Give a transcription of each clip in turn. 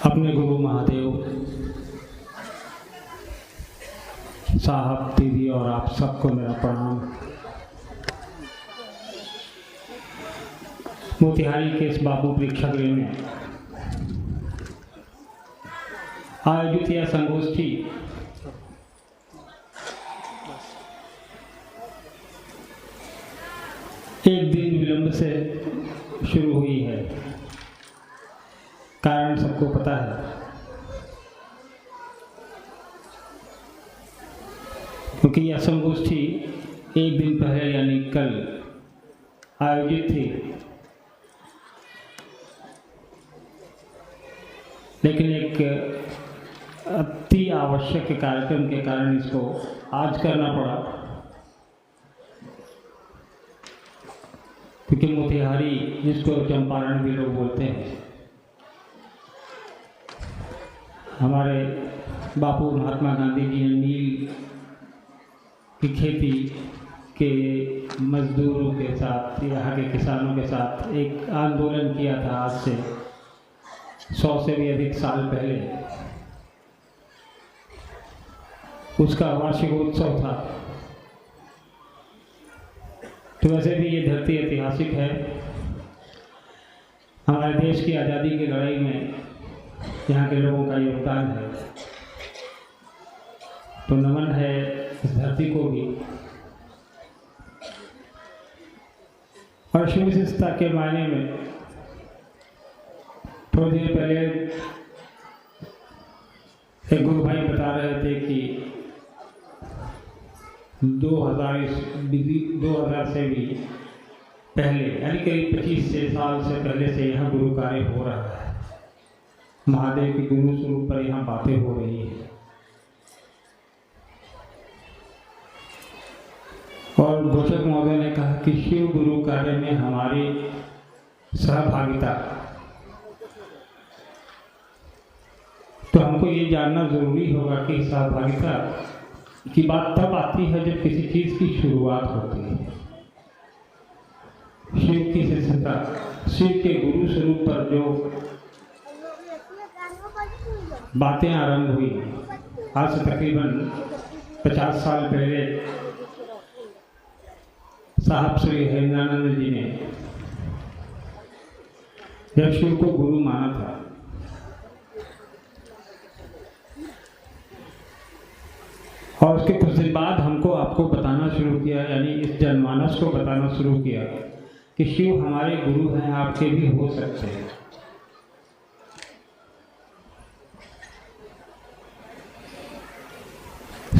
अपने गुरु महादेव साहब, दीदी और आप सबको मेरा प्रणाम। मोतिहारी के इस बाबू प्रेक्षागृह में आयोजित यह संगोष्ठी एक दिन विलंब से शुरू हुई है। कारण सबको पता है, क्योंकि यह संगोष्ठी एक दिन पहले यानी कल आयोजित थी, लेकिन एक अति आवश्यक कार्यक्रम के कारण इसको आज करना पड़ा, क्योंकि मोतिहारी, जिसको चंपारण भी लोग बोलते हैं, हमारे बापू महात्मा गांधी जी ने नील की खेती के मजदूरों के साथ, यहाँ के किसानों के साथ एक आंदोलन किया था आज से 100 से भी अधिक साल पहले। उसका वार्षिकोत्सव था। तो वैसे भी ये धरती ऐतिहासिक है। हमारे देश की आज़ादी की लड़ाई में यहाँ के लोगों का योगदान है, तो नमन है इस धरती को भी। और शिव विशेषता के मायने में थोड़ी देर पहले एक गुरु भाई बता रहे थे कि 2000 से भी पहले, यानी करीब 25 साल से पहले से यहाँ गुरु कार्य हो रहा है। महादेव के गुरु स्वरूप पर यहाँ बातें हो रही है। और घोषक महोदय ने कहा कि शिव गुरु कार्य में हमारी सहभागिता, तो हमको ये जानना जरूरी होगा कि सहभागिता की बात तब आती है जब किसी चीज की शुरुआत होती है। शिव की शिष्यता, शिव के गुरु स्वरूप पर जो बातें आरंभ हुई आज से तकरीबन 50 साल पहले साहब श्री हरिनानंद जी ने जब शिव को गुरु माना था, और उसके कुछ दिन बाद हमको आपको बताना शुरू किया, यानी इस जनमानस को बताना शुरू किया कि शिव हमारे गुरु हैं, आपके भी हो सकते हैं।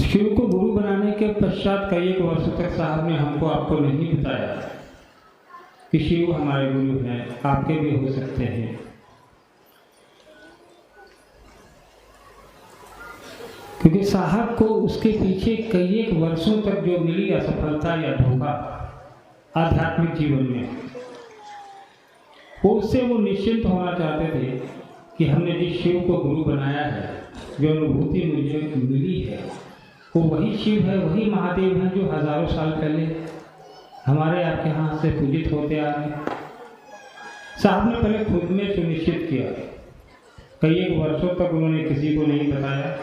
शिव को गुरु बनाने के पश्चात कई एक वर्षों तक साहब ने हमको आपको नहीं बताया कि शिव हमारे गुरु हैं, आपके भी हो सकते हैं। क्योंकि साहब को उसके पीछे कई एक वर्षों तक जो मिली असफलता या धोखा आध्यात्मिक जीवन में, उससे वो निश्चिंत होना चाहते थे कि हमने जिस शिव को गुरु बनाया है, जो अनुभूति मुझे मिली है, वो वही शिव है, वही महादेव है जो हजारों साल पहले हमारे आपके यहाँ से पूजित होते आ रहे। साहब ने पहले खुद में सुनिश्चित किया, कई एक वर्षों तक उन्होंने किसी को नहीं बताया,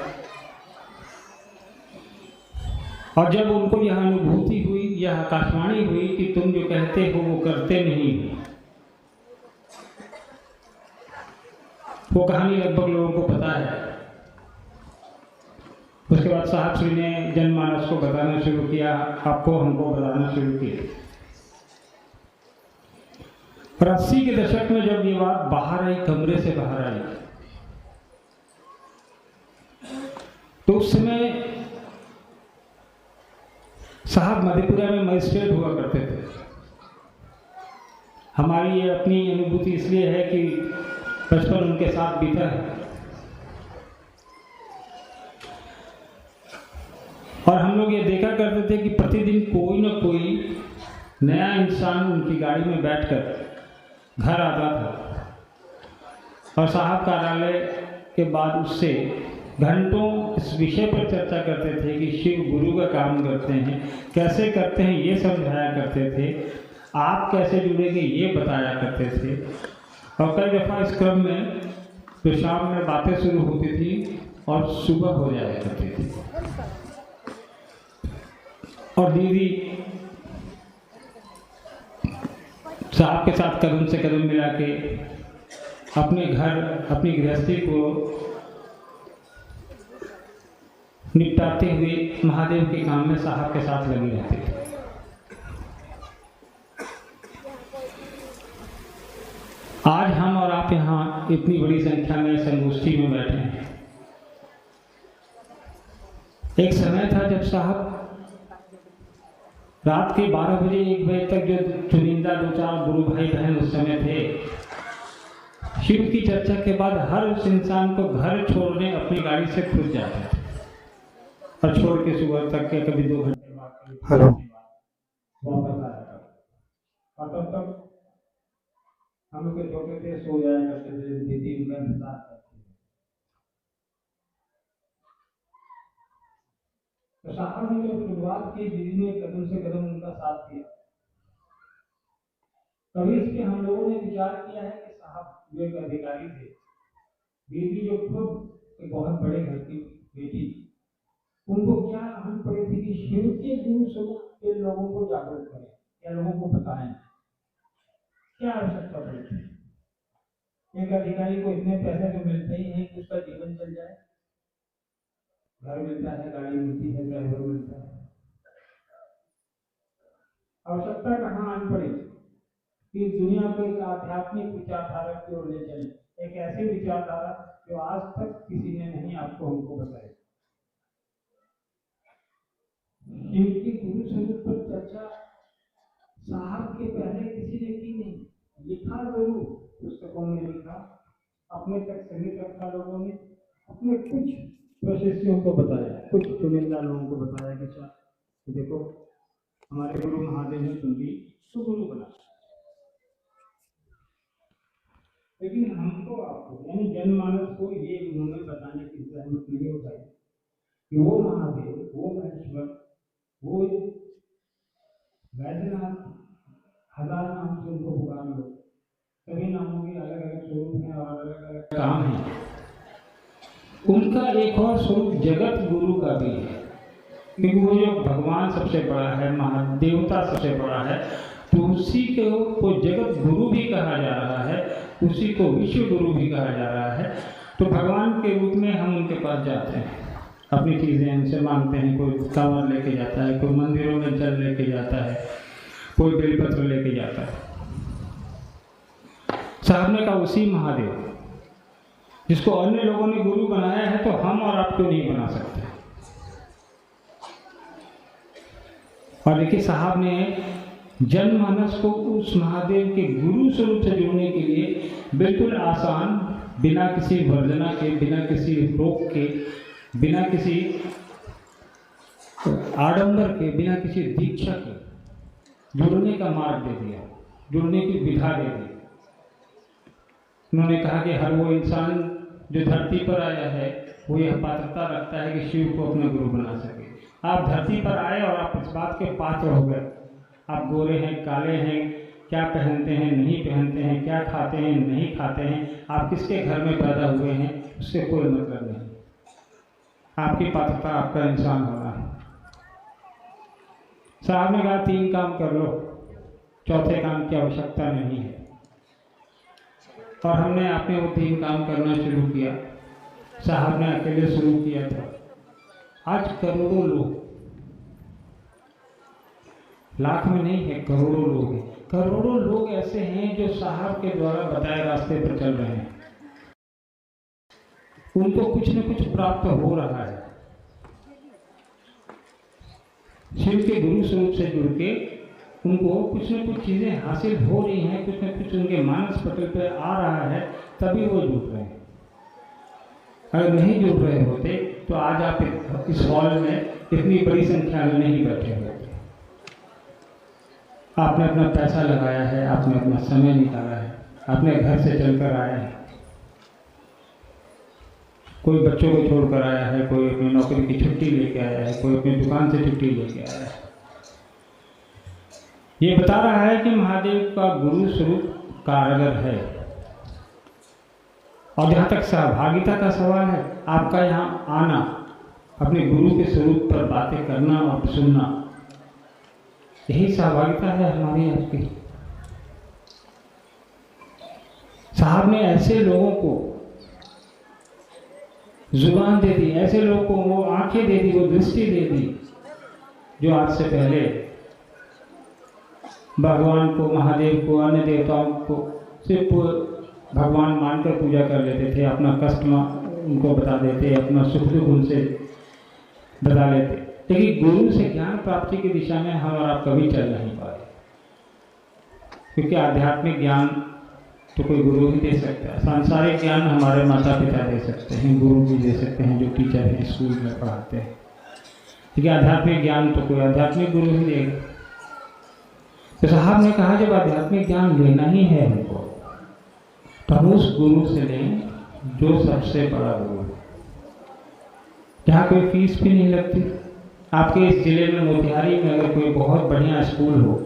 और जब उनको यह अनुभूति हुई, यह आकाशवाणी हुई कि तुम जो कहते हो वो करते नहीं हो, वो कहानी लगभग लोगों को पता है। उसके बाद साहब श्री ने जनमानस को बताना शुरू किया, आपको हमको बताना शुरू किया। और 80 के दशक में जब ये बात बाहर आई, कमरे से बाहर आई, तो उस समय साहब मधेपुरा में मजिस्ट्रेट हुआ करते थे। हमारी ये अपनी अनुभूति इसलिए है कि बचपन उनके साथ बीता है, और हम लोग ये देखा करते थे कि प्रतिदिन कोई ना कोई नया इंसान उनकी गाड़ी में बैठकर घर आता था, और साहब कार्यालय के बाद उससे घंटों इस विषय पर चर्चा करते थे कि शिव गुरु का काम करते हैं, कैसे करते हैं ये समझाया करते थे, आप कैसे जुड़ेंगे ये बताया करते थे। और कई दफ़ा इस क्रम में तो शाम में बातें शुरू होती थी और सुबह हो जाया करती थी। और दीदी साहब के साथ कदम से कदम मिला के अपने घर, अपनी गृहस्थी को निपटाते हुए महादेव के काम में साहब के साथ लगी रहती थी। आज हम और आप यहाँ इतनी बड़ी संख्या में संगोष्ठी में बैठे हैं। एक समय था जब साहब रात के 12 बजे 1 बजे तक जो चुनिंदा 2-4 गुरु भाई बहन उस समय थे, शिव की चर्चा के बाद हर उस इंसान को घर छोड़ने अपनी गाड़ी से खुद जाते थे और छोड़ के सुबह तक के कभी 2 घंटे बाद हेलो वापस आया था। और तब तक हम लोग के छोटे थे, सो जाया करते थे, दीदी उनका इंतजार करती थी। तो साहब ने जब शुरुआत की, दीदी ने कदम से कदम उनका साथ दिया। तभी इसके हम लोगों ने विचार किया है कि साहब जो एक अधिकारी थे, दीदी जो खुद एक बहुत बड़े घर की बेटी, उनको क्या अहम पड़ी थी कि शिव के गुरु स्वरूप के लोगों को जागरूक करें या लोगों को बताएं। क्या आवश्यकता पड़ी थी? एक अधिकारी को इतने पैसे तो मिलते ही हैं कि उसका जीवन चल जाए, घर मिलता है, गाड़ी मिलती है, ड्राइवर मिलता है। आवश्यकता कहाँ आन पड़ी कि दुनिया को एक आध्यात्मिक विचारधारा की ओर ले चले, एक ऐसी विचारधारा जो आज तक किसी ने नहीं आपको हमको बताई। शिव के गुरु स्वरूप पर चर्चा साहब के पहले किसी ने की नहीं, लिखा जरूर, पुस्तकों में लिखा, अपने तक सीमित रखा लोगों ने, अपने कुछ प्रशिष्यों को बताया, कुछ चुनिंदा लोगों को बताया कि देखो हमारे गुरु महादेव ने सुन ली तो गुरु बना। लेकिन हमको आपको यानी जनमानस को ये उन्होंने बताने की जरूरत नहीं उठाई कि वो महादेव, वो महेश्वर, वो वैद्यनाथ, 1000 नाम से उनको पुकार लो, सभी नामों के अलग अलग स्वरूप हैं और अलग अलग काम हैं। उनका एक और स्वरूप जगत गुरु का भी है, क्योंकि वो जो भगवान सबसे बड़ा है, महादेवता सबसे बड़ा है, तो उसी को जगत गुरु भी कहा जा रहा है, उसी को विश्व गुरु भी कहा जा रहा है। तो भगवान के रूप में हम उनके पास जाते हैं, अपनी चीज़ें उनसे मांगते हैं। कोई कांवर लेके जाता है, कोई मंदिरों में जल लेके जाता है, कोई बेलपत्र लेके जाता है। साहब ने कहा उसी महादेव जिसको अन्य लोगों ने गुरु बनाया है, तो हम और आप क्यों नहीं बना सकते। और देखिए साहब ने जनमानस को उस महादेव के गुरु स्वरूप से जोड़ने के लिए बिल्कुल आसान, बिना किसी वर्जना के, बिना किसी रोक के, बिना किसी आडंबर के, बिना किसी दीक्षा के जुड़ने का मार्ग दे दिया, जुड़ने की विधा दे दी। उन्होंने कहा कि हर वो इंसान जो धरती पर आया है वो यह पात्रता रखता है कि शिव को अपना गुरु बना सके। आप धरती पर आए और आप इस बात के पात्र हो गए। आप गोरे हैं, काले हैं, क्या पहनते हैं, नहीं पहनते हैं, क्या खाते हैं, नहीं खाते हैं, आप किसके घर में पैदा हुए हैं, उससे कोई मतलब नहीं। आपकी पात्रता आपका इंसान होना है। साहब ने कहा 3 काम कर लो, चौथे काम की आवश्यकता नहीं है। और हमने आपने वो 3 काम करना शुरू किया। साहब ने अकेले शुरू किया था, आज करोड़ों लोग, लाख में नहीं है, करोड़ों लोग हैं। करोड़ों लोग ऐसे हैं जो साहब के द्वारा बताए रास्ते पर चल रहे हैं। उनको कुछ न कुछ प्राप्त हो रहा है। शिव के गुरु स्वरूप से जुड़ के उनको कुछ न कुछ चीज़ें हासिल हो रही हैं, कुछ न कुछ उनके मानस पटल पे आ रहा है, तभी वो जुड़ रहे हैं। अगर नहीं जुड़ रहे होते तो आज आप इस हॉल में इतनी बड़ी संख्या में नहीं बैठे होते। आपने अपना पैसा लगाया है, आपने अपना समय निकाला है, आपने घर से चलकर आया है, कोई बच्चों को छोड़कर आया है, कोई अपनी नौकरी की छुट्टी लेके आया है, कोई अपनी दुकान से छुट्टी लेके आया है। ये बता रहा है कि महादेव का गुरु स्वरूप कारगर है। और जहाँ तक सहभागिता का सवाल है, आपका यहाँ आना, अपने गुरु के स्वरूप पर बातें करना और सुनना, यही सहभागिता है हमारी आज की। साहब ने ऐसे लोगों को जुबान दे दी, ऐसे लोगों को वो आंखें दे दी, वो दृष्टि दे दी, जो आज से पहले भगवान को, महादेव को, अन्य देवताओं को सिर्फ भगवान मानकर पूजा कर लेते थे, अपना कष्ट उनको बता देते, अपना सुख दुख उनसे बता लेते। लेकिन गुरु से ज्ञान प्राप्ति की दिशा में हम और आप कभी चल नहीं पाए, क्योंकि आध्यात्मिक ज्ञान तो कोई गुरु ही दे सकता है। सांसारिक ज्ञान हमारे माता पिता दे सकते हैं, गुरु भी दे सकते हैं, जो टीचर हैं स्कूल में पढ़ाते हैं, लेकिन आध्यात्मिक ज्ञान तो कोई आध्यात्मिक गुरु ही देगा। तो साहब ने कहा जब आध्यात्मिक ज्ञान लेना ही है हमको, तो हम उस गुरु से लें जो सबसे बड़ा गुरु, जहाँ कोई फीस भी नहीं लगती। आपके इस जिले में मोतिहारी में अगर कोई बहुत बढ़िया स्कूल हो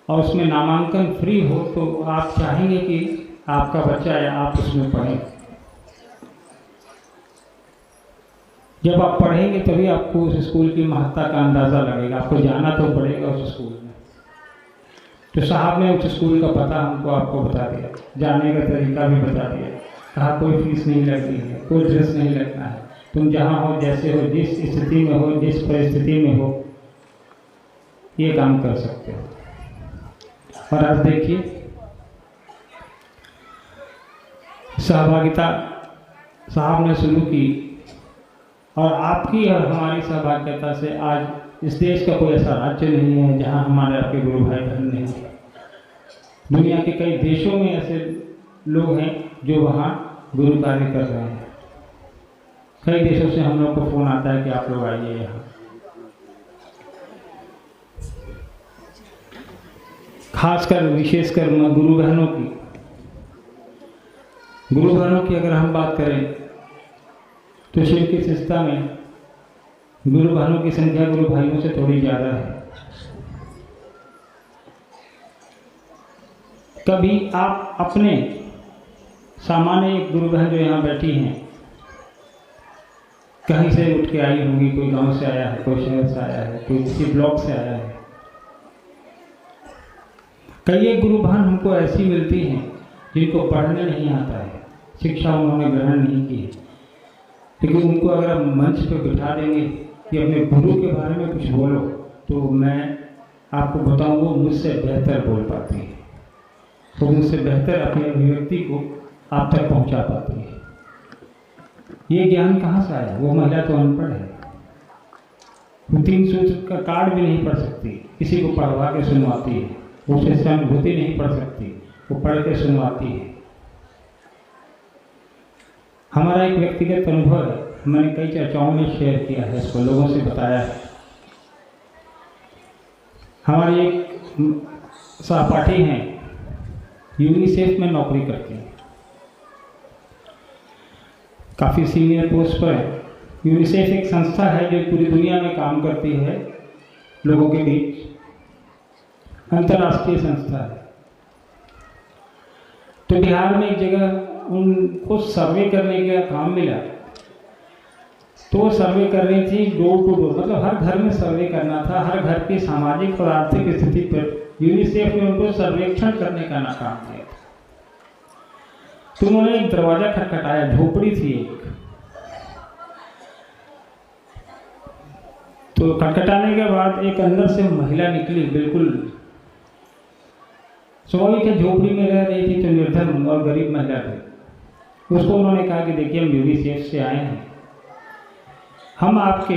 और उसमें नामांकन फ्री हो, तो आप चाहेंगे कि आपका बच्चा या आप उसमें पढ़ें। जब आप पढ़ेंगे तभी आपको उस स्कूल की महत्ता का अंदाज़ा लगेगा, आपको जाना तो पड़ेगा उस स्कूल में। तो साहब ने उस स्कूल का पता हमको आपको बता दिया, जाने का तरीका भी बता दिया, कहा कोई फीस नहीं लगती है, कोई ड्रेस नहीं लगना है, तुम जहाँ हो, जैसे हो, जिस स्थिति में हो, जिस परिस्थिति में हो, ये काम कर सकते हो। और आज देखिए सहभागिता साहब ने शुरू की, और आपकी और हमारी सहभागिता से आज इस देश का कोई ऐसा राज्य नहीं है जहां हमारे आपके गुरु भाई बहन नहीं हैं। दुनिया के कई देशों में ऐसे लोग हैं जो वहाँ गुरु कार्य कर रहे हैं। कई देशों से हम लोग को फोन आता है कि आप लोग आइए यहाँ। खासकर विशेषकर गुरु बहनों की अगर हम बात करें तो शिव की संस्था में गुरु बहनों की संख्या गुरु भाइयों से थोड़ी ज़्यादा है। कभी आप अपने सामान्य एक गुरु बहन जो यहाँ बैठी हैं, कहीं से उठ के आई होंगी, कोई गांव से आया है, कोई शहर से आया है, कोई किसी ब्लॉक से आया है। कई एक गुरु बहन हमको ऐसी मिलती हैं जिनको पढ़ने नहीं आता है, शिक्षा उन्होंने ग्रहण नहीं की है, लेकिन उनको अगर आप मंच पर बिठा देंगे कि अपने गुरु के बारे में कुछ बोलो, तो मैं आपको बताऊं वो मुझसे बेहतर बोल पाती है, वो मुझसे बेहतर अपनी अभिव्यक्ति को आप तक पहुंचा पाती है। ये ज्ञान कहाँ से आया? वो महिला तो अनपढ़ है, वो 3 सूत्र का कार्ड भी नहीं पढ़ सकती, किसी को पढ़वा के सुनवाती है, वो उससे अनुभूति नहीं पढ़ सकती, वो पढ़ के सुनवाती है। हमारा एक व्यक्तिगत अनुभव है, मैंने कई चर्चाओं में शेयर किया है, इसको लोगों से बताया है। हमारी एक सहपाठी हैं, यूनिसेफ में नौकरी करती हैं, काफ़ी सीनियर पोस्ट पर है। यूनिसेफ एक संस्था है जो पूरी दुनिया में काम करती है लोगों के बीच, अंतर्राष्ट्रीय संस्था है। तो बिहार में एक जगह उनको सर्वे करने का काम मिला, तो वो सर्वे कर रही थी डोर टू डोर, मतलब हर घर में सर्वे करना था, हर घर की सामाजिक और आर्थिक स्थिति पर यूनिसेफ ने उनको सर्वेक्षण करने का काम दिया। तो उन्होंने एक दरवाजा खटखटाया, झोपड़ी थी एक, तो खटखटाने के बाद एक अंदर से महिला निकली, बिल्कुल स्वाभाविक है, झोपड़ी में रह रही थी तो निर्धन और गरीब महिला थी। उसको उन्होंने कहा कि देखिए हम यूनिसेफ से आए हैं, हम आपके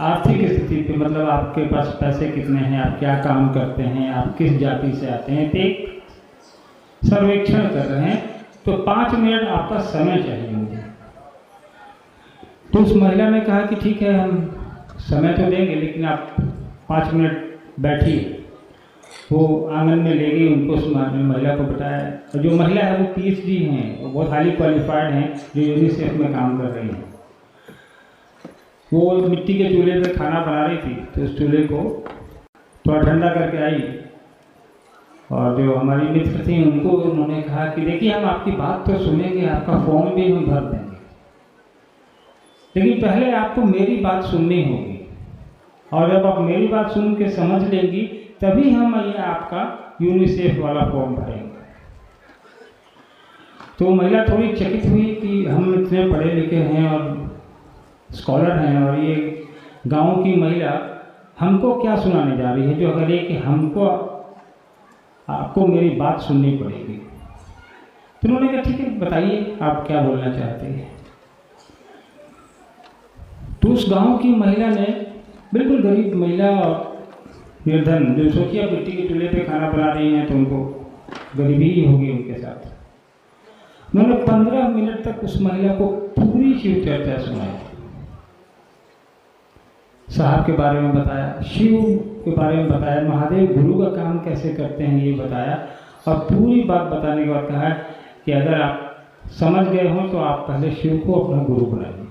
आर्थिक स्थिति पे, मतलब आपके पास पैसे कितने हैं, आप क्या काम करते हैं, आप किस जाति से आते हैं, तो एक सर्वेक्षण कर रहे हैं, तो 5 मिनट आपका समय चाहिए मुझे। तो उस महिला ने कहा कि ठीक है हम समय तो देंगे, लेकिन आप 5 मिनट बैठिए। वो आंगन में ले गई, उनको उस महिला को बताया, और जो महिला है वो PhD हैं, वो बहुत हाईली क्वालिफाइड हैं, जो यूनिसेफ में काम कर रही हैं। वो मिट्टी के चूल्हे पे खाना बना रही थी, तो उस चूल्हे को थोड़ा ठंडा करके आई, और जो हमारी मित्र थी उनको उन्होंने कहा कि देखिए हम आपकी बात तो सुनेंगे, आपका फॉर्म भी हम भर देंगे, लेकिन पहले आपको मेरी बात सुननी होगी, और जब आप मेरी बात सुन के समझ लेंगी तभी हम ये आपका यूनिसेफ वाला फॉर्म भरेंगे। तो महिला थोड़ी चकित हुई कि हम इतने पढ़े लिखे हैं और स्कॉलर हैं, और ये गांव की महिला हमको क्या सुनाने जा रही है जो अगर कि हमको आपको मेरी बात सुननी पड़ेगी। तो उन्होंने कहा ठीक है बताइए आप क्या बोलना चाहते हैं। तो उस गांव की महिला ने, बिल्कुल गरीब महिला और निर्धन, जो सोचिए आप मिट्टी के चूल्हे पे खाना बना रही हैं तो उनको गरीबी ही होगी उनके साथ, उन्होंने 15 मिनट तक उस महिला को पूरी शिव चर्चा सुनाई, साहब के बारे में बताया, शिव के बारे में बताया, महादेव गुरु का काम कैसे करते हैं ये बताया, और पूरी बात बताने के बाद कहा कि अगर आप समझ गए हो तो आप पहले शिव को अपना गुरु बनाइए।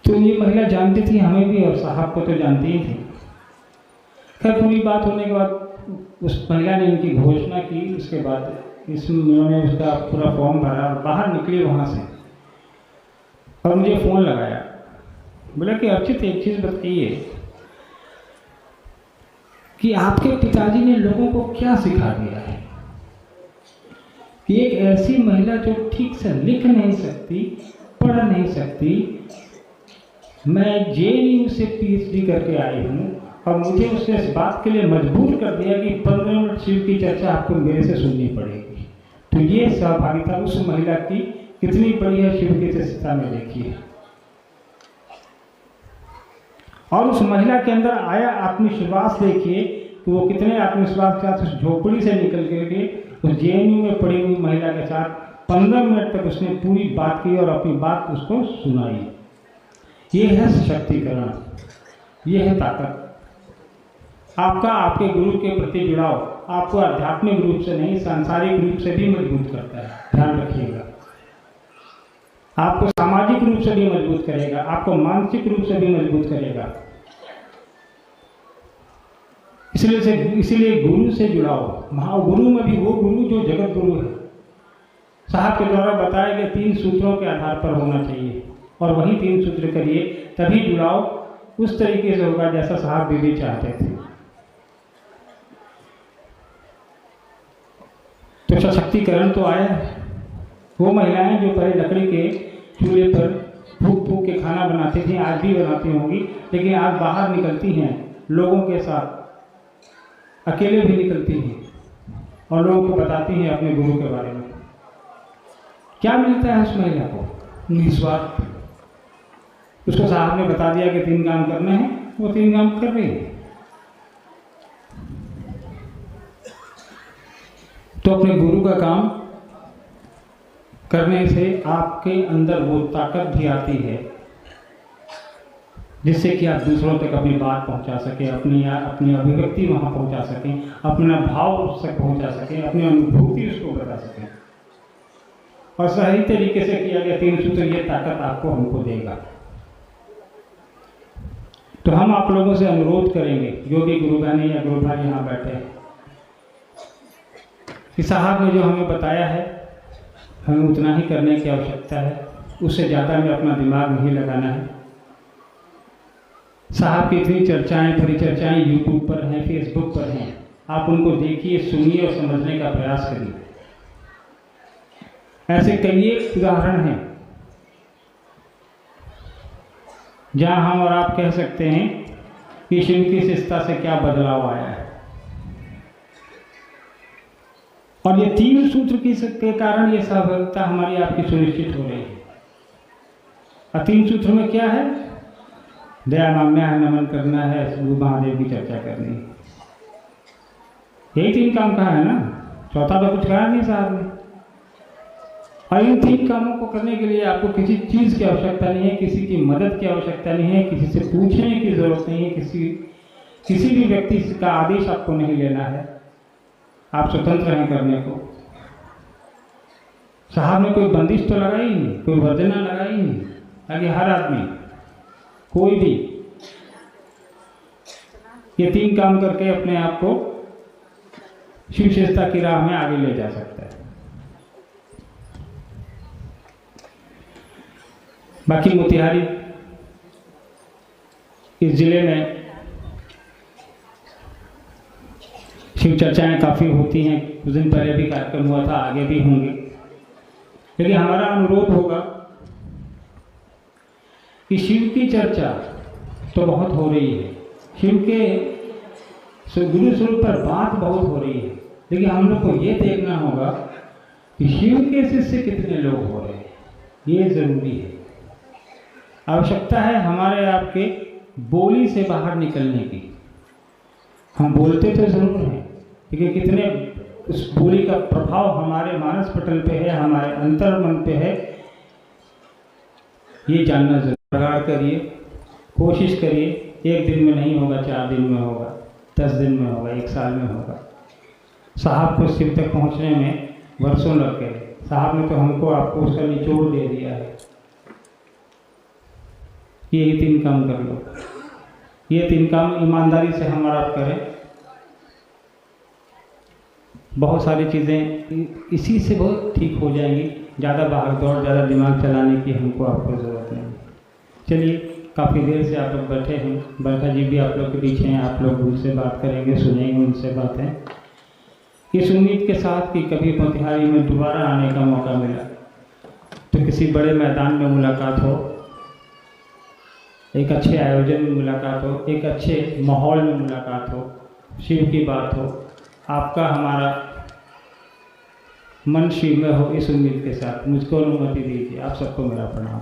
तो ये महिला जानती थी हमें भी और साहब को तो जानती ही थी। खैर पूरी बात होने के बाद उस महिला ने इनकी घोषणा की, उसके बाद उन्होंने उसका पूरा फॉर्म भरा और बाहर निकली वहाँ से, और मुझे फ़ोन लगाया, बोला कि अर्चित एक चीज़ बताइए कि आपके पिताजी ने लोगों को क्या सिखा दिया है कि एक ऐसी महिला जो ठीक से लिख नहीं सकती, पढ़ नहीं सकती, मैं JNU से PhD करके आई हूँ और मुझे उसने इस बात के लिए मजबूर कर दिया कि 15 मिनट शिव की चर्चा आपको मेरे से सुननी पड़ेगी। तो ये सहभागिता उस महिला की कितनी बड़ी है शिव की शिष्यता में देखिए। और उस महिला के अंदर आया आत्मविश्वास, देखिए कि वो कितने आत्मविश्वास के साथ उस झोपड़ी से निकल के उस JNU में पड़ी हुई महिला के साथ 15 मिनट तक उसने पूरी बात की और अपनी बात उसको सुनाई। ये है सशक्तिकरण, ये है ताकत। आपका आपके गुरु के प्रति जुड़ाव आपको आध्यात्मिक रूप से नहीं, सांसारिक रूप से भी मजबूत करता है, ध्यान रखिएगा। आपको सामाजिक रूप से भी मजबूत करेगा, आपको मानसिक रूप से भी मजबूत करेगा। इसलिए गुरु से जुड़ाव, महागुरु में भी वो गुरु जो जगत गुरु है। साहब के द्वारा बताए गए 3 सूत्रों के आधार पर होना चाहिए, और वही 3 सूत्र करिए, तभी जुड़ाव उस तरीके से होगा जैसा साहब भी चाहते थे। तो सशक्तिकरण तो आया। वो महिलाएं जो पहले लकड़ी के चूल्हे पर फूक फूक के खाना बनाती थी, आज भी बनाती होंगी, लेकिन आज बाहर निकलती हैं लोगों के साथ, अकेले भी निकलती हैं और लोगों को बताती हैं अपने गुरु के बारे में। क्या मिलता है उस महिला को? निस्वार्थ। उसको साहब ने बता दिया कि 3 काम करने हैं, वो 3 काम कर रही है। तो अपने गुरु का काम करने से आपके अंदर वो ताकत भी आती है जिससे कि आप दूसरों तक अपनी बात पहुंचा सकें, अपनी अभिव्यक्ति वहां पहुंचा सकें, अपना भाव उससे पहुंचा सकें, अपनी अनुभूति उसको बता सकें। और सही तरीके से किया गया 3 सूत्र ये ताकत आपको हमको देगा। तो हम आप लोगों से अनुरोध करेंगे, जो भी गुरु बहने या गुरु भाई यहाँ बैठे हैं, कि साहब ने जो हमें बताया है हमें उतना ही करने की आवश्यकता है, उससे ज़्यादा में अपना दिमाग नहीं लगाना है। साहब की इतनी चर्चाएं, परिचर्चाएं यूट्यूब पर हैं, फेसबुक पर हैं, आप उनको देखिए, सुनिए और समझने का प्रयास करिए। ऐसे कई उदाहरण हैं जहां हम और आप कह सकते हैं कि शिव की शिष्टता से क्या बदलाव आया है। और ये 3 सूत्र के कारण ये सहभागिता हमारी आपकी सुनिश्चित हो रही है। और 3 सूत्र में क्या है? दया मांगना है, नमन करना है, गुरु महादेव की चर्चा करनी है। यही 3 काम कहा है ना, चौथा तो कुछ कहा नहीं साहब ने। और इन 3 कामों को करने के लिए आपको किसी चीज़ की आवश्यकता नहीं है, किसी की मदद की आवश्यकता नहीं है, किसी से पूछने की जरूरत नहीं है, किसी भी व्यक्ति का आदेश आपको नहीं लेना है। आप स्वतंत्र हैं करने को। साहब ने कोई बंदिश तो लगाई नहीं, कोई वर्जना लगाई नहीं, ताकि हर आदमी कोई भी ये 3 काम करके अपने आप को शिव चेष्टा की राह में आगे ले जा सकता है। बाकी मोतिहारी इस जिले में शिव चर्चाएं काफ़ी होती हैं। कुछ दिन पहले भी कार्यक्रम हुआ था, आगे भी होंगे। लेकिन हमारा अनुरोध होगा कि शिव की चर्चा तो बहुत हो रही है, शिव के गुरु स्वरूप पर बात बहुत हो रही है, लेकिन हम लोग को ये देखना होगा कि शिव के शिष्य कितने लोग हो रहे हैं। ये ज़रूरी है। आवश्यकता है हमारे आपके बोली से बाहर निकलने की। हम बोलते तो ज़रूर हैं, लेकिन कितने उस बोली का प्रभाव हमारे मानस पटल पे है, हमारे अंतर मन पे है, ये जानना जरूर। प्रगाढ़ करिए, कोशिश करिए। 1 दिन में नहीं होगा, 4 दिन में होगा, 10 दिन में होगा, 1 साल में होगा। साहब को शिव तक पहुंचने में वर्षों लग गए। साहब ने तो हमको आपको उसका निचोड़ दे दिया है। ये 3 काम कर लो। ये 3 काम ईमानदारी से हम और आप करें, बहुत सारी चीज़ें इसी से बहुत ठीक हो जाएंगी। ज़्यादा भाग दौड़, ज़्यादा दिमाग चलाने की हमको आपको ज़रूरत नहीं। चलिए, काफ़ी देर से आप लोग बैठे हैं। बरखा जी भी आप लोग के पीछे हैं। आप लोग उनसे बात करेंगे, सुनेंगे उनसे बातें। इस उम्मीद के साथ कि कभी मोतिहारी में दोबारा आने का मौका मिला तो किसी बड़े मैदान में मुलाकात हो, एक अच्छे आयोजन में मुलाकात हो, एक अच्छे माहौल में मुलाकात हो, शिव की बात हो, आपका हमारा मन शिव में हो। इस उम्मीद के साथ मुझको अनुमति दीजिए। आप सबको मेरा प्रणाम।